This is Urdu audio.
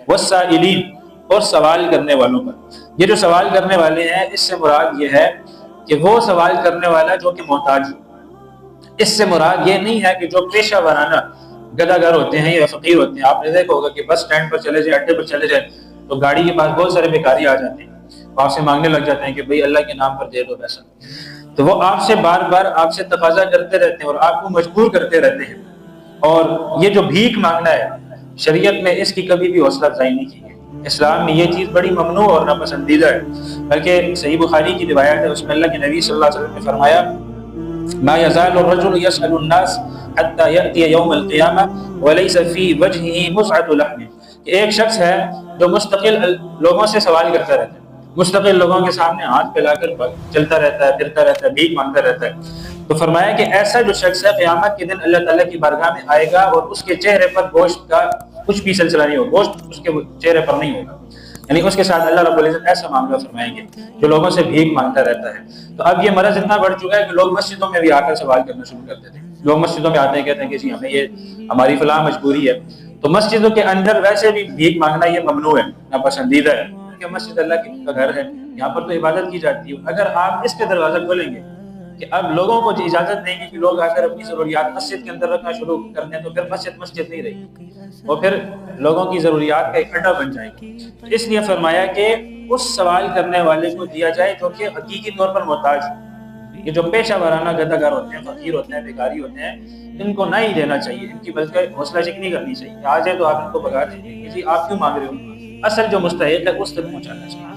والسائلین، اور سوال کرنے والوں پر۔ یہ جو سوال کرنے والے ہیں اس سے مراد یہ ہے کہ وہ سوال کرنے والا جو کہ محتاج ہو۔ اس سے مراد یہ نہیں ہے کہ جو پیشہ ورانہ گدہ گر ہوتے ہیں یا فقیر ہوتے ہیں۔ آپ نے دیکھا ہوگا کہ بس سٹینڈ پر چلے جائیں، اڈے پر چلے جائیں تو گاڑی کے پاس بہت سارے بھکاری آ جاتے ہیں، وہ آپ سے مانگنے لگ جاتے ہیں کہ بھئی اللہ کے نام پر دے دو پیسہ، تو وہ آپ سے بار بار آپ سے تقاضا کرتے رہتے ہیں اور آپ کو مجبور کرتے رہتے ہیں۔ اور یہ جو بھیک مانگنا ہے، شریعت میں اس کی کبھی بھی حوصلہ افزائی نہیں کی ہے۔ اسلام میں یہ چیز بڑی ممنوع اور ناپسندیدہ ہے، بلکہ صحیح بخاری کی روایت ہے، اس میں اللہ کے نبی صلی اللہ علیہ وسلم نے فرمایا ما يزال الرجل يسأل الناس حتى يأتي يوم القيامة وليس في وجهه مزعة لحم، کہ ایک شخص ہے جو مستقل لوگوں سے سوال کرتا رہتا ہے، مستقل لوگوں کے سامنے ہاتھ پھیلا کر چلتا رہتا ہے، پھرتا رہتا ہے، بھیک مانگتا رہتا ہے۔ تو فرمایا کہ ایسا جو شخص ہے قیامت کے دن اللہ تعالیٰ کی بارگاہ میں آئے گا اور اس کے چہرے پر گوشت کا کچھ بھی سلسلہ نہیں ہوگا، گوشت اس کے چہرے پر نہیں ہوگا، یعنی اس کے ساتھ اللہ رب العزت ایسا معاملہ فرمائیں گے جو لوگوں سے بھیک مانگتا رہتا ہے۔ تو اب یہ مرض اتنا بڑھ چکا ہے کہ لوگ مسجدوں میں بھی آ کر سوال کرنا شروع کر دیتے ہیں۔ لوگ مسجدوں میں آتے ہیں، کہتے ہیں کہ جی ہمیں یہ ہماری فلاں مجبوری ہے۔ تو مسجدوں کے اندر ویسے بھی بھیک مانگنا یہ ممنوع ہے، ناپسندیدہ ہے، کیونکہ مسجد اللہ کا گھر ہے، یہاں پر تو عبادت کی جاتی ہے۔ اگر آپ اس کے دروازہ کھولیں گے کہ اب لوگوں کو اجازت دیں گے کہ لوگ آ کر اپنی ضروریات مسجد کے اندر رکھنا شروع کر دیں، تو پھر مسجد نہیں رہی، اور پھر لوگوں کی ضروریات کا ایک اڈا بن جائے گی۔ اس لیے فرمایا کہ اس سوال کرنے والے کو دیا جائے جو کہ حقیقی طور پر محتاج ہو۔ یہ جو پیشہ ورانہ گدہ گر ہوتے ہیں، فقیر ہوتے ہیں، بھکاری ہوتے ہیں، ان کو نہیں دینا چاہیے، ان کی بلکہ حوصلہ شکنی کرنی چاہیے۔ آ جائے تو آپ ان کو بگا دیں کہ جی آپ کیوں مانگ رہے ہو، اصل جو مستحق ہے اس تک پہنچانا چاہیے۔